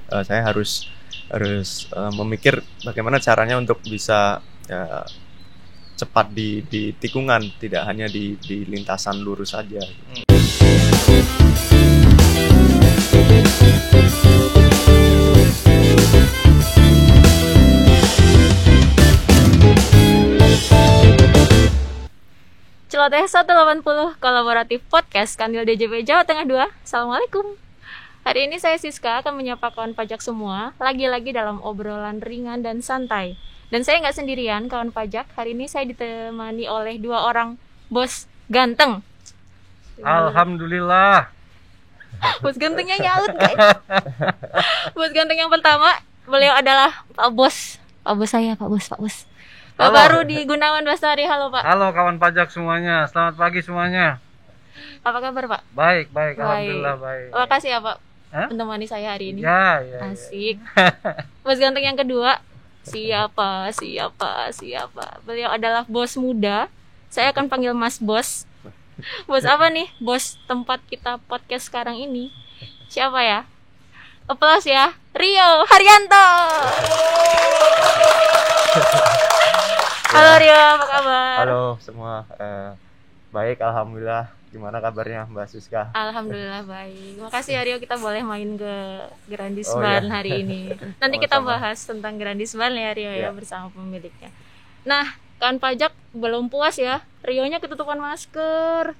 saya harus memikir bagaimana caranya untuk bisa cepat di tikungan, tidak hanya di lintasan lurus saja. Celoteh 180 Kolaboratif Podcast Kanwil DJP Jawa Tengah 2. Assalamualaikum. Hari ini saya Siska akan menyapa kawan pajak semua, lagi-lagi dalam obrolan ringan dan santai. Dan saya nggak sendirian kawan pajak. Hari ini saya ditemani oleh dua orang bos ganteng. Alhamdulillah. Bos gantengnya nyaut guys. Bos ganteng yang pertama, beliau adalah Pak Bos. Pak Bos saya, Pak Bos. Pak Halo. Baru di Gunawan Bastari. Halo Pak. Halo kawan pajak semuanya. Selamat pagi semuanya. Apa kabar Pak? Baik. Alhamdulillah baik. Makasih ya Pak Hah? menemani saya hari ini. Ya. Asik. Bos ganteng yang kedua, siapa? Beliau adalah bos muda. Saya akan panggil Mas Bos. Bos apa nih? Bos tempat kita podcast sekarang ini. Siapa ya? Aplaus ya. Rio Haryanto. Halo Rio, apa kabar? Halo semua, baik alhamdulillah. Gimana kabarnya Mbak Siska? Alhamdulillah baik. Makasih ya Rio, kita boleh main ke Grandis Oh, Barn iya. hari ini. Nanti kita Sama-sama. bahas tentang Grandis Barn ya Rio ya Iya. bersama pemiliknya. Nah, kawan pajak belum puas ya. Rionya ketutupan masker.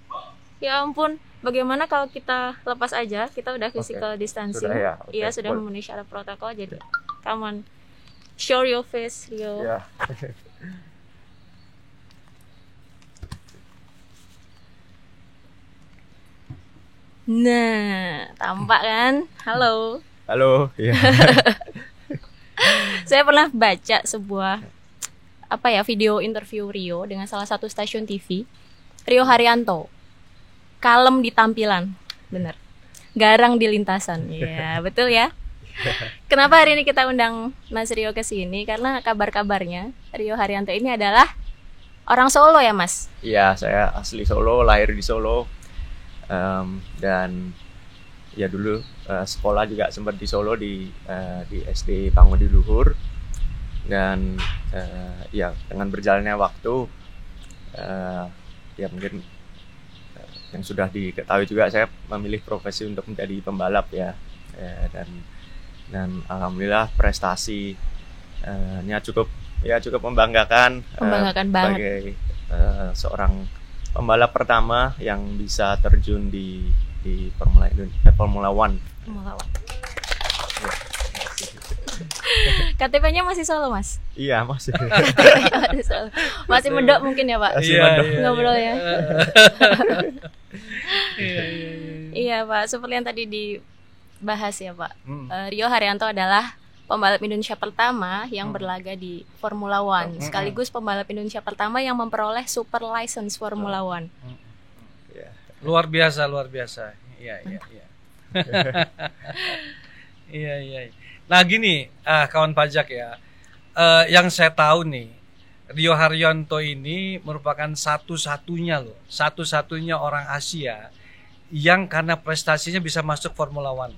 Ya ampun, bagaimana kalau kita lepas aja? Kita udah physical distancing. Sudah ya? Oke, Iya, sudah boleh. memenuhi syarat protokol. Jadi, come on. Show your face, Rio. Ya. Nah, tampak kan? Halo. Halo, ya. Saya pernah baca sebuah video interview Rio dengan salah satu stasiun TV. Rio Haryanto. Kalem di tampilan. Bener. Garang di lintasan. Iya, betul ya. Kenapa hari ini kita undang Mas Rio ke sini? Karena kabar-kabarnya Rio Haryanto ini adalah orang Solo ya, Mas? Iya, saya asli Solo, lahir di Solo. Dan ya dulu sekolah juga sempat di Solo di SD Pangudi Luhur. Dan ya dengan berjalannya waktu ya mungkin yang sudah diketahui juga saya memilih profesi untuk menjadi pembalap ya. Dan alhamdulillah prestasinya cukup membanggakan, Membanggakan banget. sebagai seorang pembalap pertama yang bisa terjun di Formula One. Melawan. KTP-nya masih Solo, Mas? Iya, masih. Masih Solo. Masih medok mungkin ya, Pak? Masih medok. Ngobrol ya. Iya. Iya Pak, seperti yang tadi dibahas ya Pak. Rio Haryanto adalah pembalap Indonesia pertama yang berlaga di Formula One, sekaligus pembalap Indonesia pertama yang memperoleh super license Formula One. Ya. Luar biasa. Iya. Iya. Nah gini, kawan pajak ya. Yang saya tahu nih, Rio Haryanto ini merupakan satu-satunya orang Asia yang karena prestasinya bisa masuk Formula One.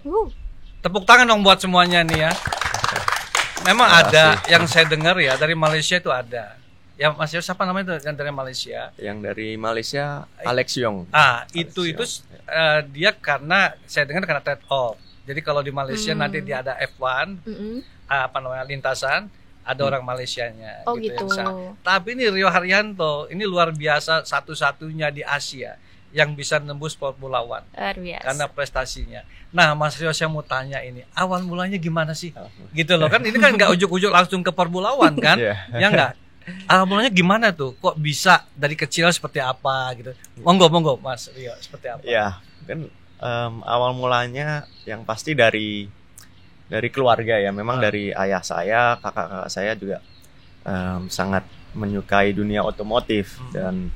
Tepuk tangan dong buat semuanya nih ya. Memang Terima ada kasih. yang saya dengar ya dari Malaysia itu ada. Ya Mas Yos, siapa namanya itu yang dari Malaysia? Yang dari Malaysia Alex Yong. Itu Alex dia karena saya dengar karena trade off. Jadi kalau di Malaysia nanti dia ada F1 Mm-mm. lintasan, ada orang Malaysianya Oh gitu. gitu. yang sah. Tapi ini Rio Haryanto ini luar biasa, satu-satunya di Asia yang bisa nembus Formula One Luar biasa. karena prestasinya. Nah, Mas Rio, saya mau tanya ini, awal mulanya gimana sih? Gitu loh, kan ini kan nggak ujuk-ujuk langsung ke Formula One kan? Iya. Ya nggak? Awal mulanya gimana tuh? Kok bisa dari kecil seperti apa gitu? Monggo Mas Rio, seperti apa? Ya, kan awal mulanya yang pasti dari keluarga ya. Memang dari ayah saya, kakak-kakak saya juga sangat menyukai dunia otomotif dan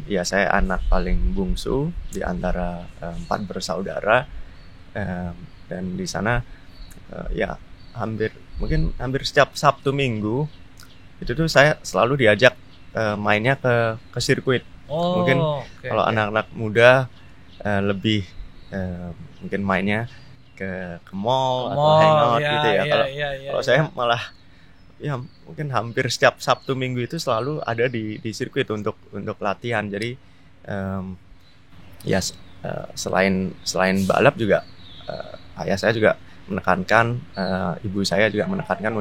ya saya anak paling bungsu di antara 4 bersaudara. Dan di sana ya hampir setiap Sabtu Minggu itu tuh saya selalu diajak mainnya ke sirkuit. Mungkin oke. kalau anak-anak muda lebih mungkin mainnya ke mall atau hangout gitu ya. Kalau saya malah ya mungkin hampir setiap Sabtu Minggu itu selalu ada di sirkuit untuk latihan. Jadi selain balap juga ayah saya juga menekankan, ibu saya juga menekankan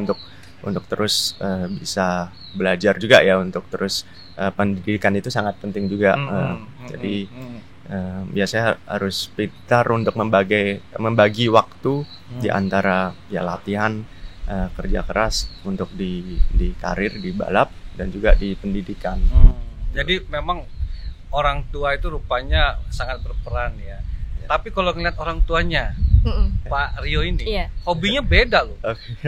untuk terus bisa belajar juga ya, untuk terus pendidikan itu sangat penting juga. Jadi biasanya harus pintar untuk membagi waktu di antara ya latihan, kerja keras untuk di karir di balap dan juga di pendidikan. Jadi memang orang tua itu rupanya sangat berperan ya. Tapi kalau ngeliat orang tuanya Pak Rio ini, hobinya beda loh.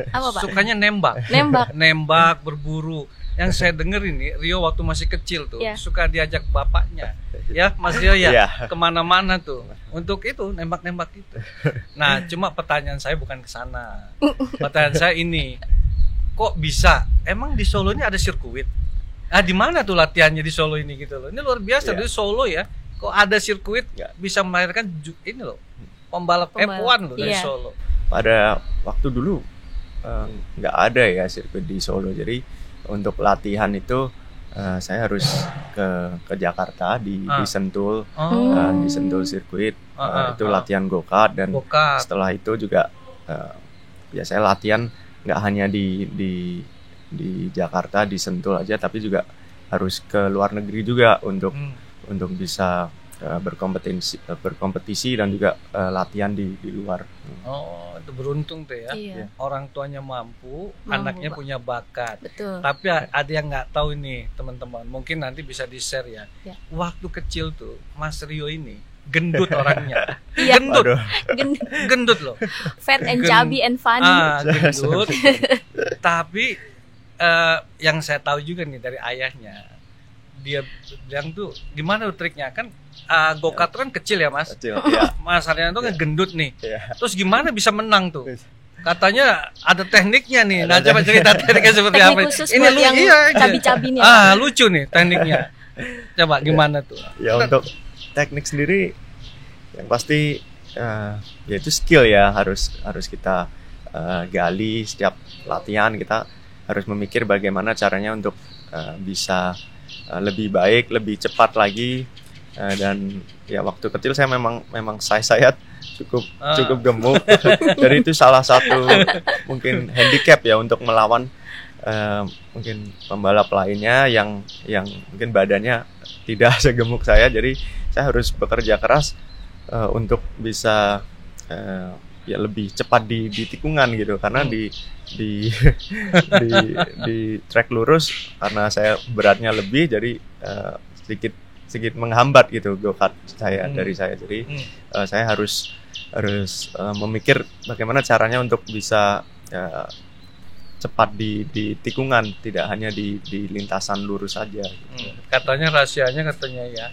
Apa, Pak? Sukanya nembak, berburu. Yang saya denger ini, Rio waktu masih kecil tuh suka diajak bapaknya, ya Mas Rio ya, kemana-mana tuh untuk itu nembak-nembak itu. Nah, cuma pertanyaan saya bukan ke sana. Pertanyaan saya ini, kok bisa? Emang di Solo ini ada sirkuit? Di mana tuh latihannya di Solo ini gitu loh? Ini luar biasa di Solo ya. Kok ada sirkuit bisa melahirkan ini loh, pembalap F1 loh dari Solo. Pada waktu dulu nggak ada ya sirkuit di Solo. Jadi untuk latihan itu saya harus ke Jakarta di Sentul, di Sentul sirkuit. Itu latihan go-kart dan setelah itu juga ya saya latihan nggak hanya di Jakarta di Sentul aja, tapi juga harus ke luar negeri juga untuk bisa berkompetisi dan juga latihan di luar. Oh, itu beruntung tuh ya. Orang tuanya mampu, anaknya Pak. punya bakat. Betul. Tapi ada yang nggak tahu ini teman-teman. Mungkin nanti bisa di-share ya. Waktu kecil tuh Mas Rio ini gendut orangnya. Gendut loh. Fat and chubby and funny. Gendut. Tapi yang saya tahu juga nih dari ayahnya, dia bilang tuh gimana tuh triknya, kan go-kart kan kecil ya Mas. Mas Haryanto kan gendut nih. Terus gimana bisa menang tuh? Katanya ada tekniknya nih. Nah, coba cerita tekniknya seperti Teknik apa? khusus buat yang cabi-cabi nih. Lucu nih tekniknya. Coba gimana tuh? Ya untuk teknik sendiri yang pasti ya itu skill ya, harus kita gali setiap latihan. Kita harus memikir bagaimana caranya untuk bisa lebih baik, lebih cepat lagi. Dan ya waktu kecil saya memang saya cukup gemuk. Jadi itu salah satu mungkin handicap ya untuk melawan mungkin pembalap lainnya yang mungkin badannya tidak segemuk saya. Jadi saya harus bekerja keras untuk bisa ya lebih cepat di tikungan gitu, karena di track lurus karena saya beratnya lebih, jadi sedikit menghambat gitu go-kart dari saya. Jadi saya harus memikir bagaimana caranya untuk bisa cepat di tikungan, tidak hanya di lintasan lurus saja. Katanya rahasianya ya.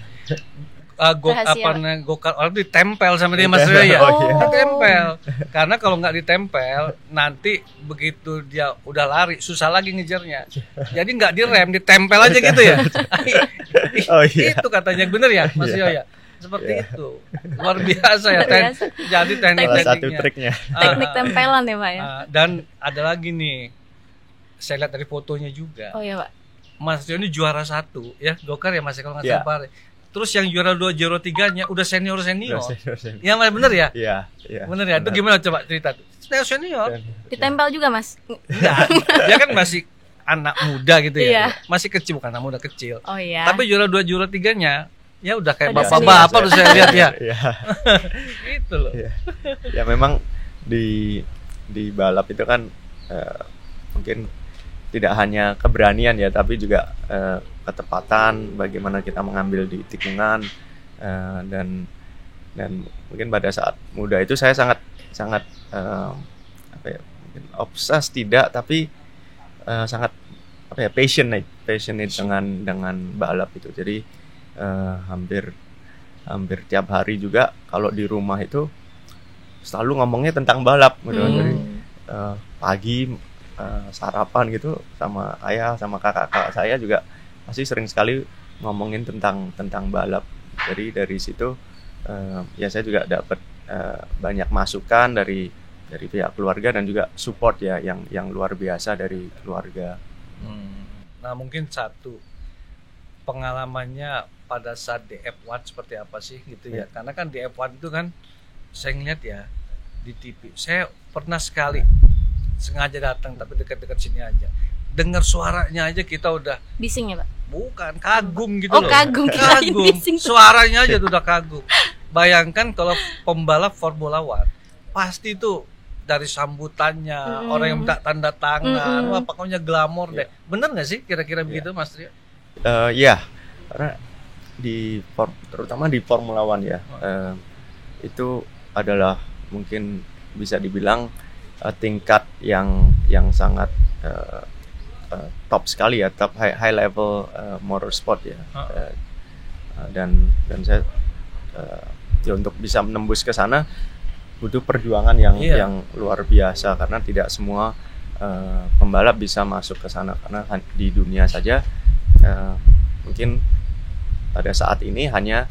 Go-kart orang ditempel sama dia Mas Rio ya. Ditempel. Karena kalau nggak ditempel, nanti begitu dia udah lari susah lagi ngejarnya. Jadi nggak direm, ditempel aja gitu ya. Itu katanya, bener ya Mas Rio ya. Seperti itu. Luar biasa ya. Jadi teknik-tekniknya. Satu triknya. Teknik tempelan ya Pak ya. Dan ada lagi nih, saya lihat dari fotonya juga. Oh iya Pak. Mas Rio ini juara 1 ya, go-kart ya Mas, kalau nggak salah. Terus yang juara 2, juara 3-nya udah senior. Ya Mas, bener ya? Iya. Bener ya? Itu gimana coba cerita tuh? Senior. Ditempel juga Mas? Enggak. Dia kan masih anak muda gitu ya. Masih kecil, bukan anak muda kecil. Oh iya. Tapi juara 2, juara 3-nya ya udah kayak bapak-bapak udah saya lihat ya. Itu loh. Ya memang di balap itu kan mungkin tidak hanya keberanian ya, tapi juga ketepatan, bagaimana kita mengambil di tikungan, dan mungkin pada saat muda itu saya sangat mungkin obses tidak, tapi sangat passionate dengan balap itu. Jadi hampir tiap hari juga kalau di rumah itu selalu ngomongnya tentang balap gitu. Jadi pagi sarapan gitu sama ayah sama kakak saya juga pasti sering sekali ngomongin tentang balap. Jadi dari situ ya saya juga dapat banyak masukan dari pihak keluarga dan juga support ya yang luar biasa dari keluarga. Nah mungkin satu pengalamannya pada saat di F1 seperti apa sih gitu ya? Karena kan di F1 itu kan saya ngeliat ya di TV. Saya pernah sekali sengaja datang tapi dekat-dekat sini aja. Dengar suaranya aja kita udah Bising ya Pak? bukan kagum gitu Oh loh. kagum, kirain Kagum. bising. Suaranya aja tuh udah kagum. Bayangkan kalau pembalap Formula One pasti tuh dari sambutannya, orang yang minta tanda tangan, wah pokoknya glamor deh. Bener nggak sih kira-kira begitu Mas Trio? Ya, karena terutama di Formula One ya, itu adalah mungkin bisa dibilang tingkat yang sangat top sekali ya, top high level motorsport ya. Dan saya ya untuk bisa menembus ke sana butuh perjuangan yang luar biasa, karena tidak semua pembalap bisa masuk ke sana, karena di dunia saja mungkin pada saat ini hanya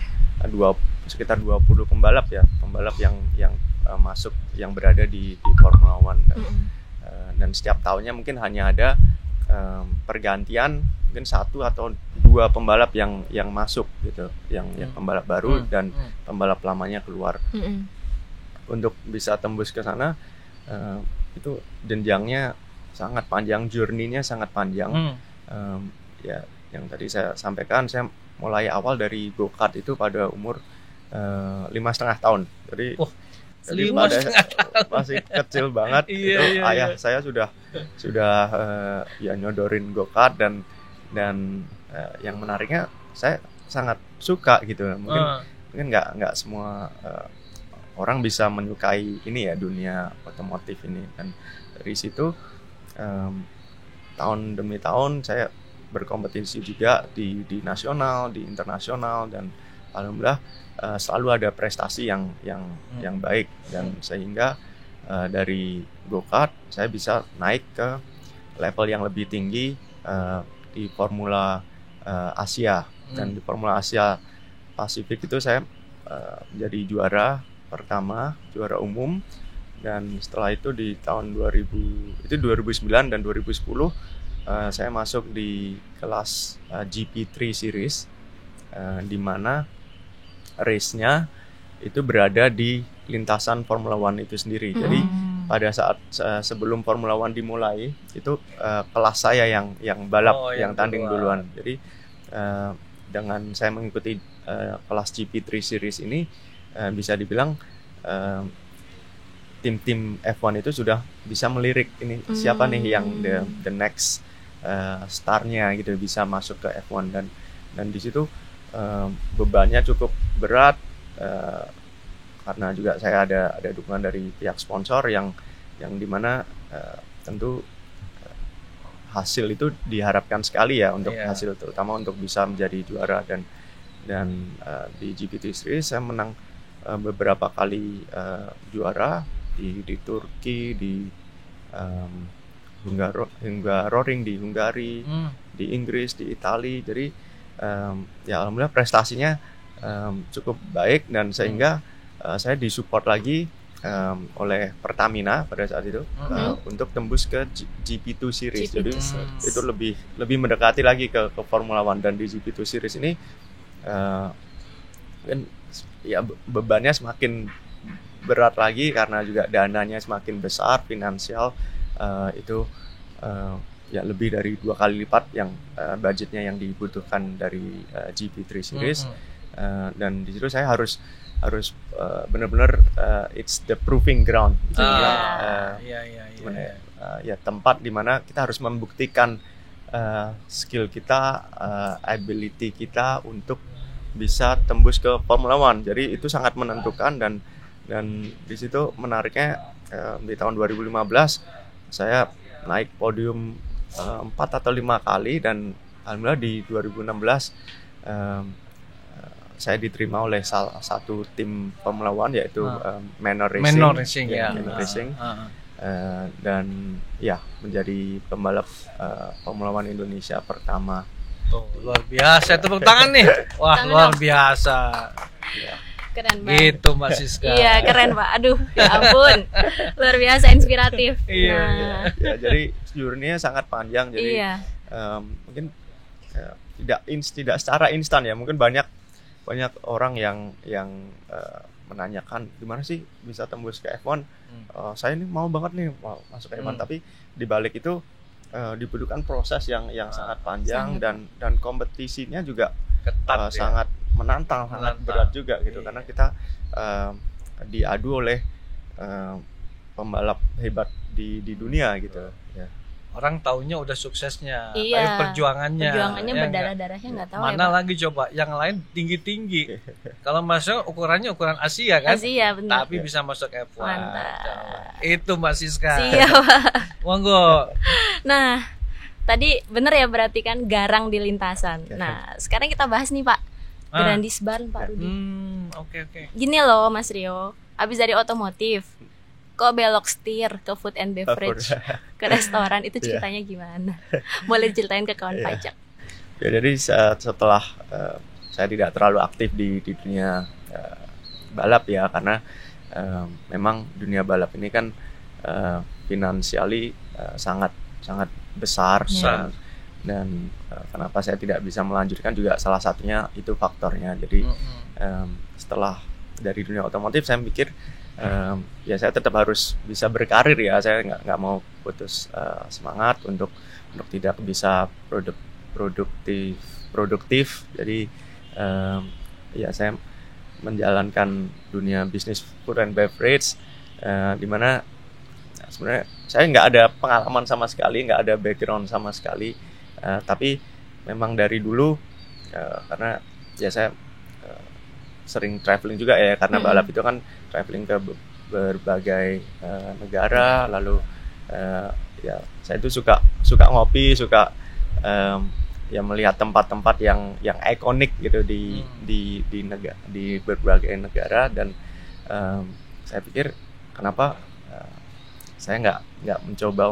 sekitar 20 pembalap yang masuk, yang berada di Formula One. Dan setiap tahunnya mungkin hanya ada pergantian mungkin 1 atau 2 pembalap yang masuk gitu, yang pembalap baru dan pembalap lamanya keluar. Untuk bisa tembus ke sana itu jenjangnya sangat panjang, journey-nya sangat panjang. Ya yang tadi saya sampaikan, saya mulai awal dari go-kart itu pada umur 5,5 tahun. Jadi masih kecil banget. Ayah saya sudah ya nyodorin go-kart dan yang menariknya saya sangat suka gitu. Mungkin nggak semua orang bisa menyukai ini ya, dunia otomotif ini. Dan dari situ tahun demi tahun saya berkompetisi juga di nasional, di internasional, dan alhamdulillah selalu ada prestasi yang baik, dan sehingga dari go-kart saya bisa naik ke level yang lebih tinggi di Formula Asia. Dan di Formula Asia Pasifik itu saya menjadi juara pertama, juara umum. Dan setelah itu di tahun 2009 dan 2010 saya masuk di kelas GP3 Series, di mana race-nya itu berada di lintasan Formula One itu sendiri. Jadi pada saat sebelum Formula One dimulai itu kelas saya yang balap, yang tanding duluan. Jadi dengan saya mengikuti kelas GP3 Series ini, bisa dibilang tim-tim F1 itu sudah bisa melirik ini siapa nih yang the next starnya gitu, bisa masuk ke F1. Dan di situ bebannya cukup berat, karena juga saya ada dukungan dari pihak sponsor yang dimana tentu hasil itu diharapkan sekali ya untuk hasil, terutama untuk bisa menjadi juara. Dan di GPT Series saya menang beberapa kali juara di Turki, di Hungaroring di Hungari, di Inggris, di Italia. Jadi ya alhamdulillah prestasinya cukup baik, dan sehingga saya disupport lagi oleh Pertamina pada saat itu untuk tembus ke GP2 Series. Jadi itu lebih mendekati lagi ke Formula One. Dan di GP2 Series ini kan ya bebannya semakin berat lagi, karena juga dananya semakin besar, finansial itu ya lebih dari 2 kali lipat yang budgetnya yang dibutuhkan dari GP3 Series. Dan di situ saya harus benar-benar it's the proving ground. Ya tempat di mana kita harus membuktikan skill kita, ability kita untuk bisa tembus ke Formula One. Jadi itu sangat menentukan, dan di situ menariknya di tahun 2015 saya naik podium 4 atau 5 kali, dan alhamdulillah di 2016 saya diterima oleh salah satu tim Formula One, yaitu Manor Racing. Dan ya menjadi pembalap Formula One Indonesia pertama. Luar biasa, tepuk tangan nih. Wah, luar biasa. Keren banget. Gitu Mbak Siska. Iya, keren Pak. Aduh, ya ampun. Luar biasa inspiratif. Iya, Nah, Ya, jadi journey-nya sangat panjang. Jadi iya. mungkin tidak secara instan ya. Mungkin banyak orang yang menanyakan gimana sih bisa tembus ke F1. Saya ini mau banget nih mau masuk ke F1, tapi di balik itu dibutuhkan proses yang sangat panjang dan kompetisinya juga Ketat ya. sangat menantang, sangat berat juga gitu. Karena kita diadu oleh pembalap hebat di dunia gitu ya. Orang taunya udah suksesnya, Iya. tapi perjuangannya ya berdarah-darahnya nggak tahu mana ya Pak. lagi coba, yang lain tinggi-tinggi. Kalau masuk ukurannya ukuran Asia kan, Asia benar. tapi bisa masuk F1. Mantap. Itu Mbak Siska. Siap Pak. Monggo. Nah, tadi bener ya berarti kan garang di lintasan. Nah, sekarang kita bahas nih Pak. Grandis Barn Pak Rudi. Oke. Gini loh Mas Rio, abis dari otomotif, kok belok setir ke food and beverage, ke restoran, itu ceritanya gimana? Boleh diceritain ke kawan pajak. Ya, jadi setelah saya tidak terlalu aktif di dunia balap ya, karena memang dunia balap ini kan finansially sangat besar. Dan kenapa saya tidak bisa melanjutkan juga salah satunya itu faktornya. Jadi setelah dari dunia otomotif saya mikir ya saya tetap harus bisa berkarir ya. Saya nggak mau putus semangat untuk tidak bisa produktif. Jadi ya saya menjalankan dunia bisnis food and beverage di mana sebenarnya saya nggak ada pengalaman sama sekali, nggak ada background sama sekali, tapi memang dari dulu karena ya saya sering traveling juga ya, karena balap itu kan traveling ke berbagai negara, lalu ya saya itu suka ngopi, suka ya melihat tempat-tempat yang ikonik gitu di berbagai negara. Dan saya pikir kenapa saya nggak mencoba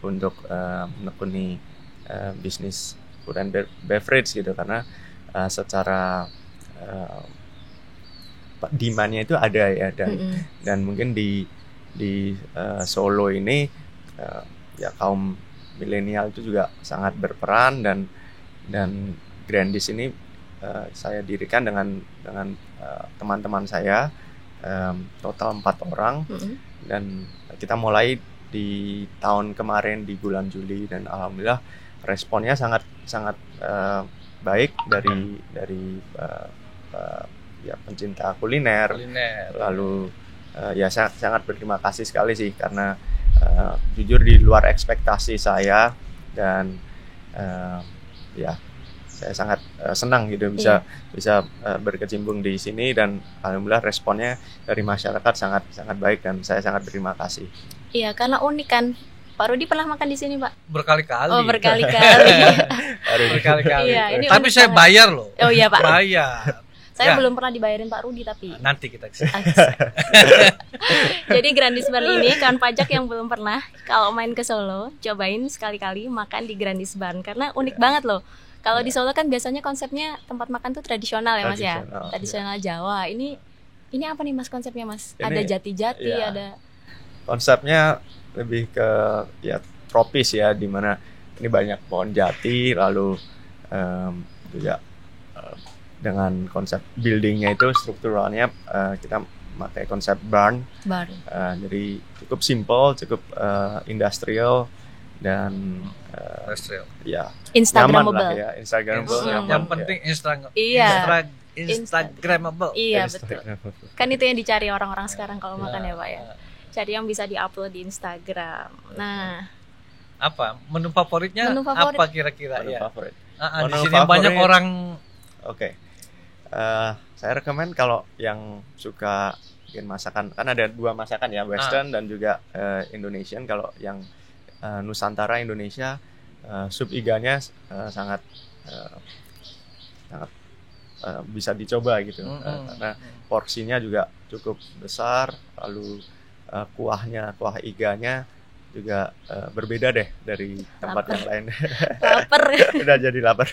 untuk menekuni bisnis food and beverage gitu, karena secara demand-nya itu ada ya, dan mungkin di Solo ini ya kaum milenial itu juga sangat berperan, dan Grandis ini saya dirikan dengan teman-teman saya, total 4 orang, dan kita mulai di tahun kemarin di bulan Juli, dan alhamdulillah responnya sangat baik dari ya pencinta kuliner. Lalu ya sangat berterima kasih sekali sih, karena jujur di luar ekspektasi saya, dan ya saya sangat senang gitu bisa berkecimpung di sini, dan alhamdulillah responnya dari masyarakat sangat baik, dan saya sangat berterima kasih. Iya, karena unik kan. Pak Rudi pernah makan di sini, Pak? Berkali-kali. Oh, berkali-kali. Berkali-kali. Iya, tapi saya bayar loh. Oh iya, Pak. Bayar. Saya belum pernah dibayarin Pak Rudi tapi. Nanti kita kesini. Jadi Grandis Bar ini kawan pajak yang belum pernah, kalau main ke Solo, cobain sekali-kali makan di Grandis Bar, karena unik banget loh. Kalau di Solo kan biasanya konsepnya tempat makan tuh tradisional ya Mas ya. Tradisional Jawa. Ini apa nih Mas konsepnya Mas? Ada jati-jati, ada. Konsepnya lebih ke ya tropis ya, di mana ini banyak pohon jati, lalu juga dengan konsep buildingnya itu strukturalnya kita pakai konsep barn. Jadi cukup simple, cukup industrial, dan ya Instagramable ya, Instagramable. Yang penting Instagramable. Iya betul. Kan itu yang dicari orang-orang sekarang kalau makan ya Pak ya. Cari yang bisa diupload di Instagram. Nah, apa menu favoritnya? Apa kira-kira menu ya? Favorit. Di sini banyak orang. Oke. Saya rekomen kalau yang suka bikin masakan, kan ada 2 masakan ya, Western dan juga Indonesian. Kalau yang Nusantara Indonesia, sup iganya sangat bisa dicoba gitu, karena porsinya juga cukup besar, lalu kuah iganya juga berbeda deh dari tempat yang lain. Lapar. Udah jadi lapar.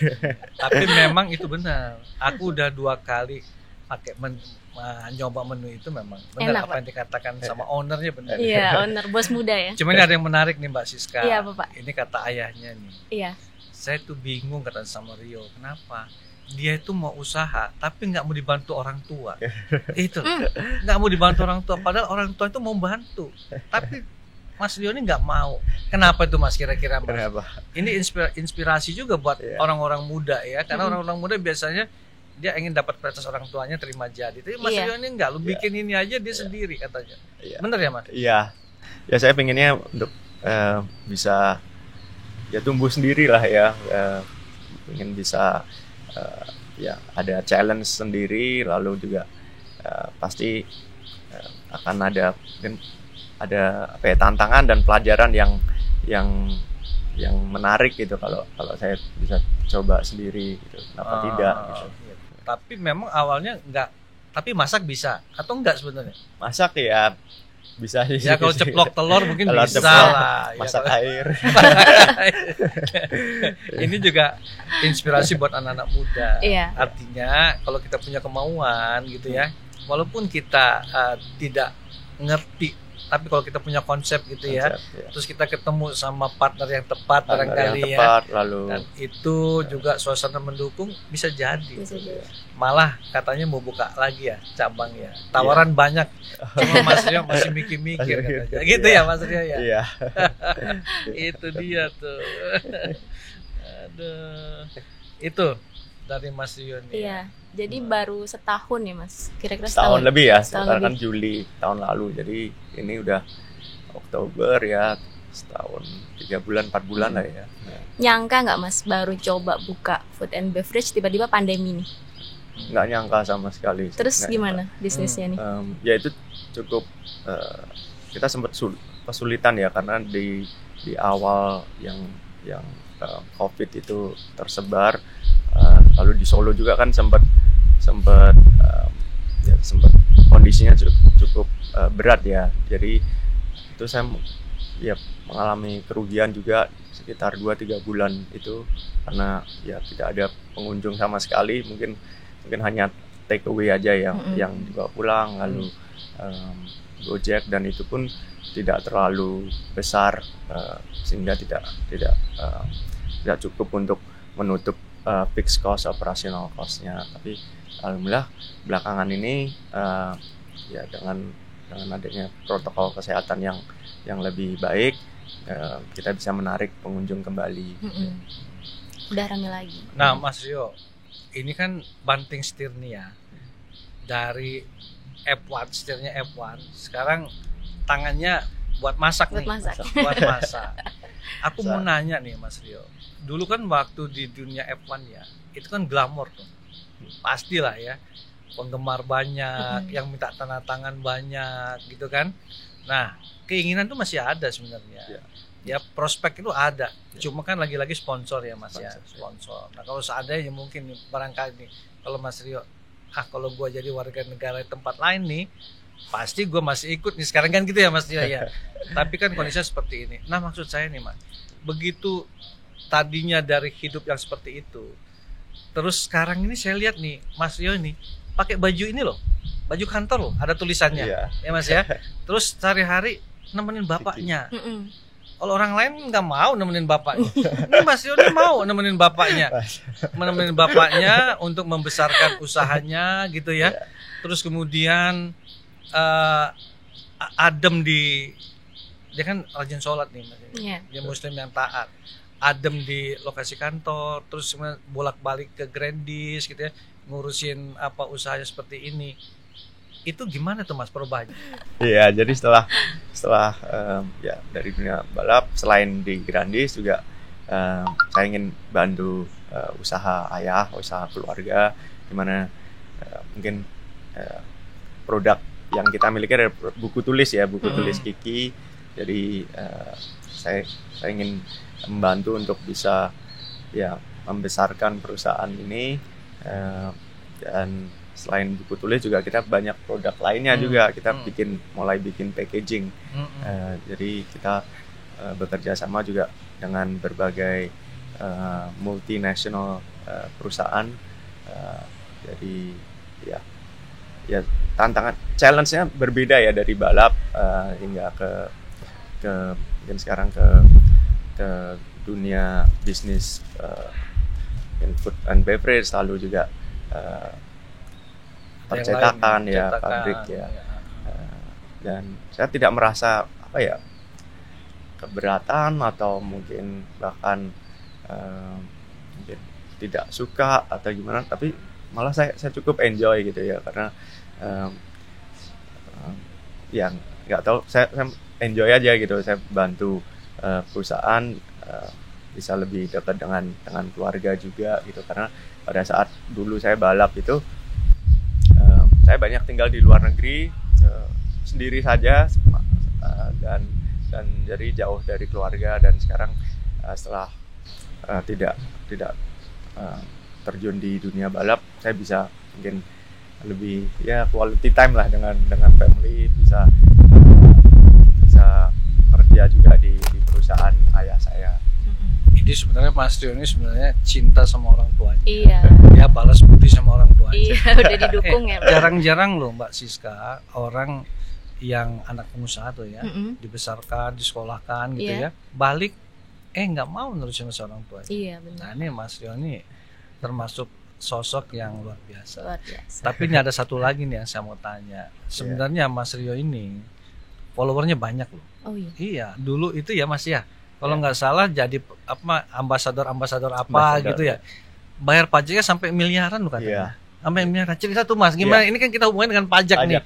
Tapi memang itu benar. Aku udah 2 kali pakai nyoba menu itu memang Enak, benar apa Pak. yang dikatakan sama ownernya benar. Iya, owner bos muda ya. Cuma ini ada yang menarik nih Mbak Siska. Iya, Bapak. Ini kata ayahnya nih. Iya. Saya tuh bingung kata sama Rio, kenapa? Dia itu mau usaha tapi nggak mau dibantu orang tua. Itu nggak mau dibantu orang tua, padahal orang tua itu mau bantu. Tapi Mas Rio ini nggak mau. Kenapa itu Mas kira-kira Mas? Kenapa? Ini inspirasi juga buat Iya. orang-orang muda ya, karena orang-orang muda biasanya dia ingin dapat prioritas orang tuanya terima jadi. Tapi Mas Iya. Rio ini enggak, lu Iya. bikin ini aja dia sendiri katanya. Iya. Bener ya Mas? Iya. Ya saya pengennya untuk bisa ya tumbuh sendiri lah ya. Pengen bisa ya ada challenge sendiri, lalu juga pasti akan ada mungkin ada apa ya, tantangan dan pelajaran yang menarik gitu kalau saya bisa coba sendiri gitu. Kenapa tidak gitu. Tapi memang awalnya enggak, tapi masak bisa atau enggak sebenarnya? Masak ya bisa sih. Ya kalau ceplok telur mungkin Kalau bisa ceplok, lah. Ya, masak kalau- air. Ini juga inspirasi buat anak-anak muda. Iya. Artinya kalau kita punya kemauan gitu ya, walaupun kita tidak ngerti, tapi kalau kita punya konsep gitu ya, Konsep, ya. terus kita ketemu sama partner yang tepat Partner yang barangkali ya, tepat, lalu dan itu juga suasana mendukung bisa jadi. Bisa jadi. Malah katanya mau buka lagi ya cabang ya, tawaran banyak, cuma Mas Rio masih mikir-mikir katanya. Gitu ya Mas Rio ya. iya. Itu dia tuh. Aduh. Itu dari Mas Rio nih. Iya. Jadi baru setahun ya Mas. Kira-kira Setahun lebih ya, Setahun sekarang kan lebih. Juli tahun lalu, jadi ini udah Oktober ya, setahun 3 bulan 4 bulan lah ya. Nyangka nggak Mas baru coba buka food and beverage tiba-tiba pandemi nih. Nggak nyangka sama sekali. Terus Nggak gimana bisnisnya nih? Ya itu cukup kita sempat kesulitan ya, karena di awal yang COVID itu tersebar, lalu di Solo juga kan sempat kondisinya cukup berat ya, jadi itu saya ya mengalami kerugian juga sekitar 2-3 bulan itu, karena ya tidak ada pengunjung sama sekali, mungkin hanya take away aja yang dibawa pulang, lalu Gojek, dan itu pun tidak terlalu besar, sehingga tidak cukup untuk menutup fixed cost, operational cost-nya. Tapi alhamdulillah belakangan ini ya dengan adanya protokol kesehatan yang lebih baik, kita bisa menarik pengunjung kembali. Udah rame lagi. Nah Mas Rio, ini kan banting setir nih ya, dari F1, setirnya F1, sekarang tangannya buat masak Buat nih. masak. Buat masak. Aku mau Masak. nanya nih Mas Rio, dulu kan waktu di dunia F1 ya, itu kan glamor tuh, pastilah ya, penggemar banyak, yang minta tanda tangan banyak gitu kan. Nah keinginan tuh masih ada sebenarnya. Ya. Ya prospek itu ada, cuma kan lagi-lagi sponsor ya Mas ya, Sponsor. sponsor. Nah kalau seandainya mungkin nih, barangkali nih, kalau Mas Rio, kalau gua jadi warga negara di tempat lain nih, pasti gua masih ikut nih sekarang kan gitu ya Mas Rio ya. Tapi kan kondisinya seperti ini. Nah maksud saya nih Mas, begitu tadinya dari hidup yang seperti itu, terus sekarang ini saya lihat nih Mas Rio ini pakai baju ini loh, baju kantor loh, ada tulisannya, Iya. ya Mas ya. Terus sehari-hari nemenin bapaknya. Mm-mm. Kalau orang lain nggak mau nemenin bapaknya, ini Mas Rio ini mau nemenin bapaknya, menemenin bapaknya untuk membesarkan usahanya gitu ya. Terus kemudian adem dia kan rajin sholat nih, Mas. Iya. Dia Muslim yang taat, adem di lokasi kantor, terus kemudian bolak-balik ke Grandis gitu ya, ngurusin apa usahanya seperti ini. Itu gimana tuh Mas perubahannya? Iya, jadi setelah ya dari dunia balap, selain di Grandis juga saya ingin bantu usaha ayah, usaha keluarga, di mana mungkin produk yang kita miliki adalah buku tulis ya, buku tulis Kiki. Jadi saya ingin membantu untuk bisa ya membesarkan perusahaan ini, dan selain buku tulis juga kita banyak produk lainnya juga, kita mulai bikin packaging. Jadi kita bekerja sama juga dengan berbagai multinational perusahaan. Jadi ya ya tantangan challenge-nya berbeda ya dari balap hingga ke mungkin sekarang ke dunia bisnis food and beverage, lalu juga percetakan ya, pabrik ya. Dan saya tidak merasa apa ya keberatan atau mungkin bahkan mungkin tidak suka atau gimana, tapi malah saya cukup enjoy gitu ya, karena yang nggak tahu, saya enjoy aja gitu. Saya bantu perusahaan bisa lebih dekat dengan keluarga juga gitu, karena pada saat dulu saya balap itu saya banyak tinggal di luar negeri sendiri saja dan jadi jauh dari keluarga, dan sekarang setelah tidak terjun di dunia balap, saya bisa mungkin lebih ya quality time lah dengan family, bisa kerja juga di perusahaan ayah saya. Jadi sebenarnya Mas Rio ini sebenarnya cinta sama orang tuanya. Iya. Ya balas budi sama orang tuanya. Iya, udah didukung ya. Jarang-jarang loh Mbak Siska orang yang anak pengusaha tuh ya, dibesarkan, disekolahkan gitu ya, balik nggak mau nerusin sama orang tuanya. Iya benar. Nah ini Mas Rio ini termasuk sosok yang luar biasa. Luar biasa. Tapi ini ada satu lagi nih yang saya mau tanya. Sebenarnya Mas Rio ini followernya banyak loh. Oh iya. Iya, dulu itu ya Mas ya. Kalau nggak salah jadi apa ambasador gitu ya. Bayar pajaknya sampai miliaran loh katanya. Sampai miliaran. Cerita tuh Mas, gimana? Ini kan kita hubungin dengan pajak nih.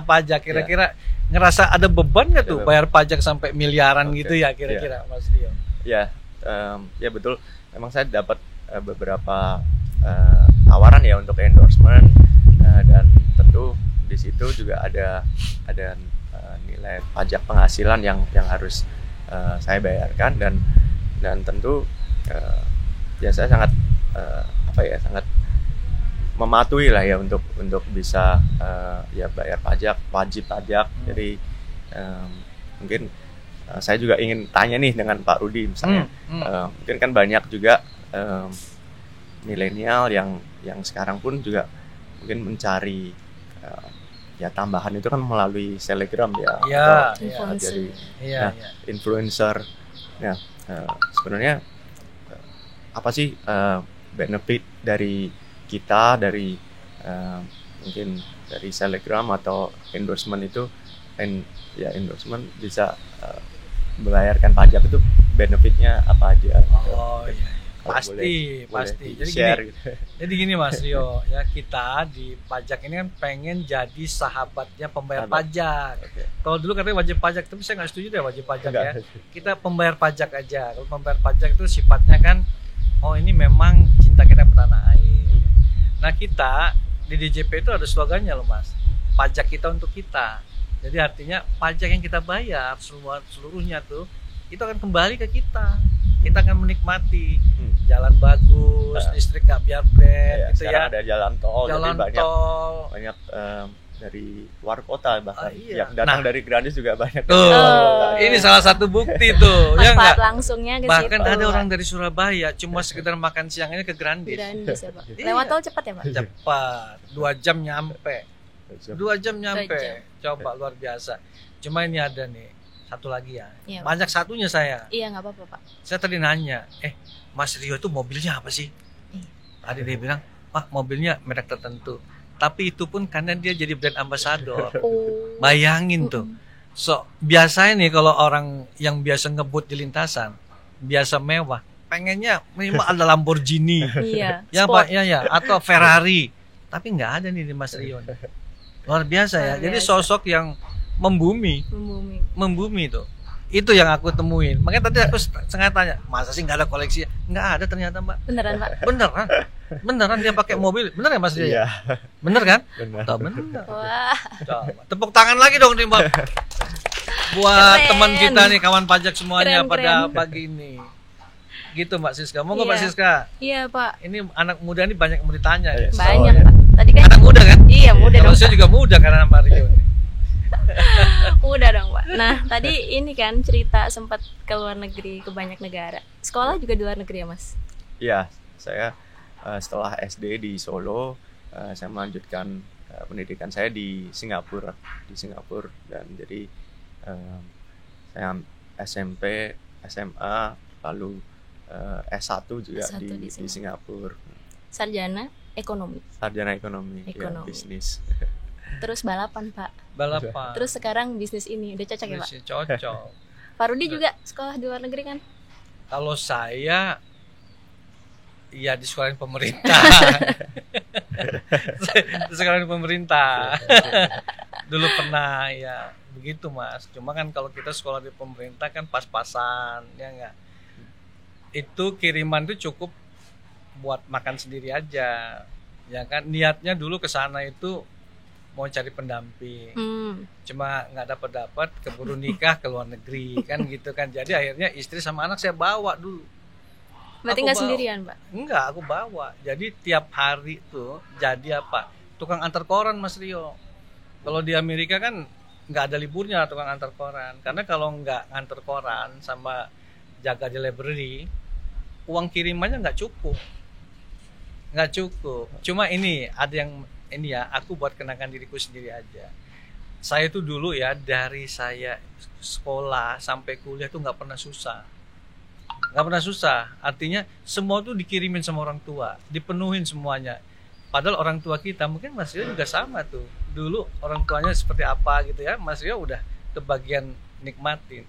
Pajak kira-kira ngerasa ada beban nggak tuh bayar pajak sampai miliaran gitu ya kira-kira Mas Rio? Ya betul. Memang saya dapat beberapa tawaran ya untuk endorsement, dan tentu di situ juga ada nilai pajak penghasilan yang harus saya bayarkan, dan tentu ya saya sangat sangat mematuhi lah ya untuk bisa ya bayar pajak, wajib pajak. Jadi mungkin saya juga ingin tanya nih dengan Pak Rudi misalnya, mungkin kan banyak juga milenial yang sekarang pun juga mungkin mencari ya tambahan itu kan melalui Telegram ya, atau influencer. Jadi influencer. Nah, sebenarnya apa sih benefit dari kita dari mungkin dari Telegram atau endorsement itu, endorsement bisa membayarkan pajak itu benefitnya apa aja? Oh iya. Pasti. Jadi gini Mas Rio, ya kita di pajak ini kan pengen jadi sahabatnya pembayar pajak. Kalau dulu katanya wajib pajak, tapi saya nggak setuju deh wajib pajak ya. Kita pembayar pajak aja. Kalau pembayar pajak itu sifatnya kan, ini memang cinta kita bertanah air. Nah kita di DJP itu ada slogannya loh Mas, pajak kita untuk kita. Jadi artinya pajak yang kita bayar seluruhnya tuh itu akan kembali ke kita. Kita akan menikmati jalan bagus, listrik nggak biar gitu ya. Ada jalan tol, jadi banyak dari luar kota bahkan yang datang dari Grandis juga banyak. Ini salah satu bukti tuh. Ya manfaat langsungnya ke bahkan situ. ada orang dari Surabaya cuma sekedar makan siang ini ke Grandis. Grandis ya Pak. Lewat tol cepat ya Pak? Cepat, 2 jam nyampe. 2 jam nyampe. Coba luar biasa. Cuma ini ada nih satu lagi ya. Banyak satunya saya. Iya nggak apa-apa Pak. Saya tadi nanya, Mas Rio itu mobilnya apa sih? Tadi dia bilang, Pak mobilnya merek tertentu. Tapi itu pun karena dia jadi brand ambassador. Bayangin tuh. So biasanya nih kalau orang yang biasa ngebut di lintasan, biasa mewah, pengennya minimal ada Lamborghini. Iya. Ya Pak, ya atau Ferrari. Tapi nggak ada nih di Mas Rio. Luar biasa ya. Jadi sosok yang membumi tuh. Itu yang aku temuin. Makanya tadi aku sengaja tanya, masa sih nggak ada koleksi? Nggak ada ternyata Mbak. Beneran Pak? Beneran dia pakai mobil. Bener ya Mas Rio? Iya. Bener kan? Bener. Wah. Coba. Tepuk tangan lagi dong nih Mbak. Buat Keren. teman kita nih, kawan pajak semuanya Keren. pada pagi ini. Gitu Mbak Siska. Monggo Mbak Siska. Iya Pak. Ini anak muda nih banyak yang mau ditanya. Banyak Pak. Tadi kan Anak muda kan? Iya muda Kalau dong. saya juga muda karena Mario. Udah dong Pak. Nah tadi ini kan cerita sempat ke luar negeri, ke banyak negara. Sekolah juga di luar negeri ya Mas? Iya, saya setelah SD di Solo, saya melanjutkan pendidikan saya di Singapura dan jadi saya SMP, SMA, lalu S1 juga S1 di Singapura. Sarjana ekonomi. Sarjana ekonomi. Ya, bisnis. Terus balapan, Pak. Balapan. Terus sekarang bisnis ini udah cocok ya, Pak? Cocok. Pak Rudi juga sekolah di luar negeri kan? Kalau saya ya di sekolah pemerintah. Di sekolah pemerintah. Dulu pernah ya begitu, Mas. Cuma kan kalau kita sekolah di pemerintah kan pas-pasan, ya enggak. Itu kiriman itu cukup buat makan sendiri aja. Ya kan niatnya dulu ke sana itu mau cari pendamping. Cuma nggak dapat keburu nikah ke luar negeri kan gitu kan. Jadi akhirnya istri sama anak saya bawa dulu. Berarti nggak sendirian, Pak? Enggak, aku bawa. Jadi tiap hari tuh jadi apa? Tukang antar koran, Mas Rio. Kalau di Amerika kan nggak ada liburnya tukang antar koran. Karena kalau nggak antar koran sama jaga di library, uang kirimannya nggak cukup. Cuma ini ada yang ini ya, aku buat kenangan diriku sendiri aja. Saya itu dulu ya dari saya sekolah sampai kuliah tuh nggak pernah susah. Artinya semua tuh dikirimin sama orang tua, dipenuhin semuanya. Padahal orang tua kita mungkin Mas Rio juga sama tuh. Dulu orang tuanya seperti apa gitu ya, Mas Rio udah kebagian nikmatin.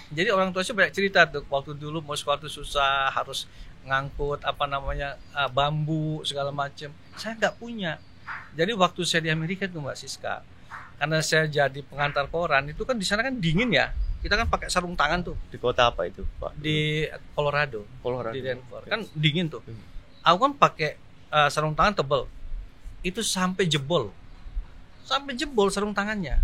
Jadi orang tua sih banyak cerita tuh waktu dulu mau sekolah tuh susah, harus ngangkut bambu segala macam. Saya nggak punya. Jadi waktu saya di Amerika tuh Mbak Siska, karena saya jadi pengantar koran itu kan di sana kan dingin ya. Kita kan pakai sarung tangan tuh. Di kota apa itu, Pak? Di Colorado. Di Denver. Kan dingin tuh. Aku kan pakai sarung tangan tebal. Itu sampai jebol sarung tangannya.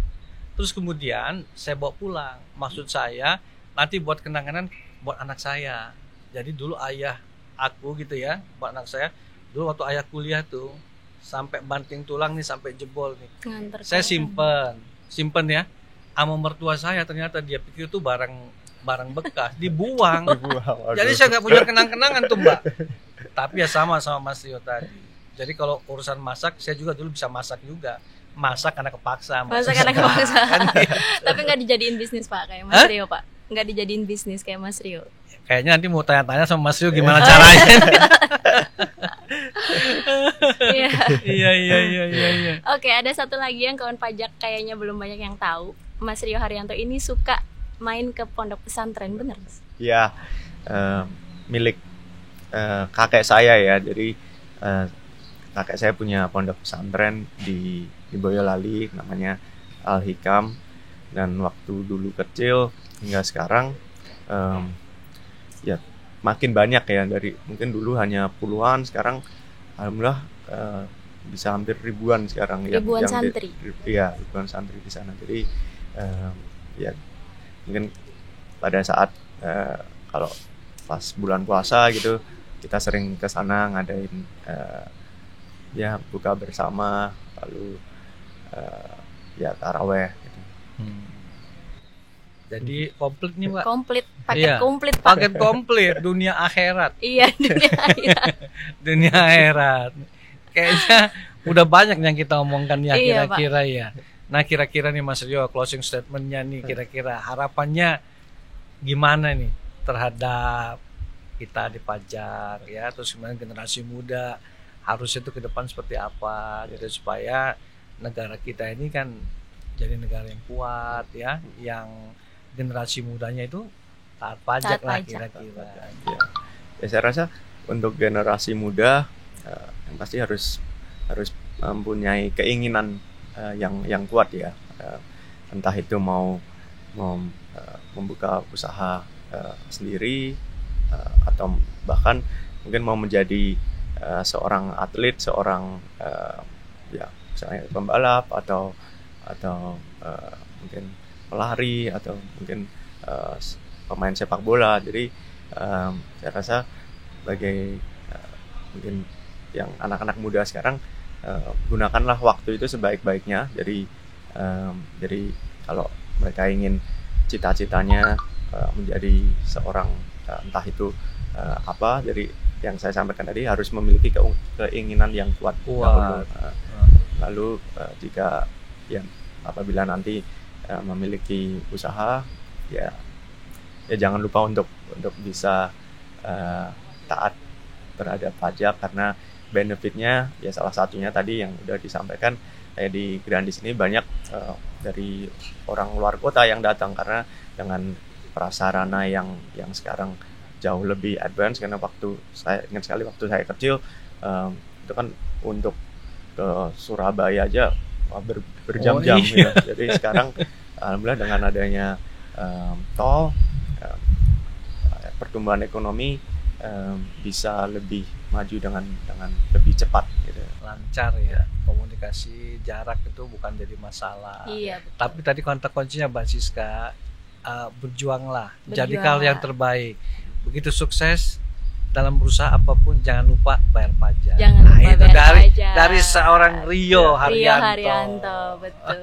Terus kemudian saya bawa pulang. Maksud saya nanti buat kenangan buat anak saya. Jadi dulu ayah aku gitu ya, buat anak saya. Dulu waktu ayah kuliah tuh sampai banting tulang nih, sampai jebol nih. Saya simpen ya. Sama mertua saya ternyata dia pikir itu barang bekas, dibuang. Jadi saya nggak punya kenang-kenangan tuh Mbak. Tapi ya sama Mas Rio tadi. Jadi kalau urusan masak, saya juga dulu bisa masak juga. Masak karena kepaksa. Tapi nggak dijadiin bisnis Pak kayak Mas Rio Pak. Nggak dijadiin bisnis kayak Mas Rio. Kayaknya nanti mau tanya-tanya sama Mas Rio gimana caranya. Iya. Oke, ada satu lagi yang kawan pajak kayaknya belum banyak yang tahu. Mas Rio Haryanto ini suka main ke pondok pesantren, bener Mas? Ya, milik kakek saya ya. Jadi kakek saya punya pondok pesantren di Boyolali, namanya Al Hikam. Dan waktu dulu kecil hingga sekarang ya makin banyak ya, dari mungkin dulu hanya puluhan, sekarang alhamdulillah bisa hampir ribuan sekarang. Ribuan santri. Iya, ribuan santri di sana. Jadi ya mungkin pada saat kalau pas bulan puasa gitu kita sering ke sana ngadain ya buka bersama, lalu ya taraweh gitu. Jadi komplit nih Pak. Paket komplit dunia akhirat. Iya, dunia akhirat. Dunia akhirat. Kayaknya udah banyak yang kita omongkan ya kira-kira ya. Nah kira-kira nih Mas Rio, closing statementnya nih, kira-kira harapannya gimana nih terhadap kita di pajak ya, terus kemudian generasi muda harusnya itu ke depan seperti apa gitu, supaya negara kita ini kan jadi negara yang kuat ya, yang generasi mudanya itu taat pajak lah kira-kira. Ya saya rasa untuk generasi muda yang pasti harus mempunyai keinginan yang kuat ya, entah itu mau membuka usaha sendiri atau bahkan mungkin mau menjadi seorang atlet, seorang ya misalnya pembalap atau mungkin pelari atau mungkin pemain sepak bola. Jadi saya rasa sebagai mungkin yang anak-anak muda sekarang, gunakanlah waktu itu sebaik-baiknya. Jadi kalau mereka ingin cita-citanya menjadi seorang entah itu apa, jadi yang saya sampaikan tadi harus memiliki keinginan yang kuat. Lalu jika ya apabila nanti memiliki usaha, ya jangan lupa untuk bisa taat terhadap pajak, karena benefitnya ya salah satunya tadi yang udah disampaikan, kayak di Grandis ini banyak dari orang luar kota yang datang, karena dengan prasarana yang sekarang jauh lebih advance. Karena saya ingat sekali waktu saya kecil, itu kan untuk ke Surabaya aja berjam-jam gitu. Jadi sekarang alhamdulillah dengan adanya tol, pertumbuhan ekonomi bisa lebih maju dengan lebih cepat gitu. Lancar ya, komunikasi jarak itu bukan jadi masalah. Iya, betul. Tapi tadi kata kuncinya Mbak Siska, berjuanglah, jadikan yang terbaik. Begitu sukses dalam berusaha apapun, jangan lupa bayar pajak. Jangan lupa itu bayar pajak. dari seorang Rio Haryanto, betul.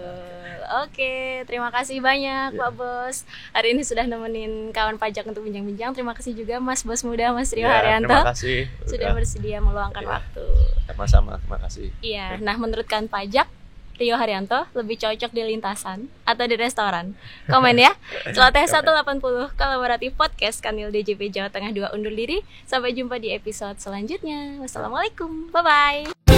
Oke, terima kasih banyak Pak Bos. Hari ini sudah nemenin kawan pajak untuk bincang-bincang. Terima kasih juga Mas Bos Muda, Mas Rio Haryanto. Terima kasih sudah bersedia meluangkan waktu. Sama-sama, terima kasih. Iya, nah menurut kawan pajak, Rio Haryanto lebih cocok di lintasan atau di restoran? Komen ya. Celoteh 180 Kolaboratif Podcast Kanwil DJP Jawa Tengah 2 undur diri. Sampai jumpa di episode selanjutnya. Wassalamualaikum. Bye-bye.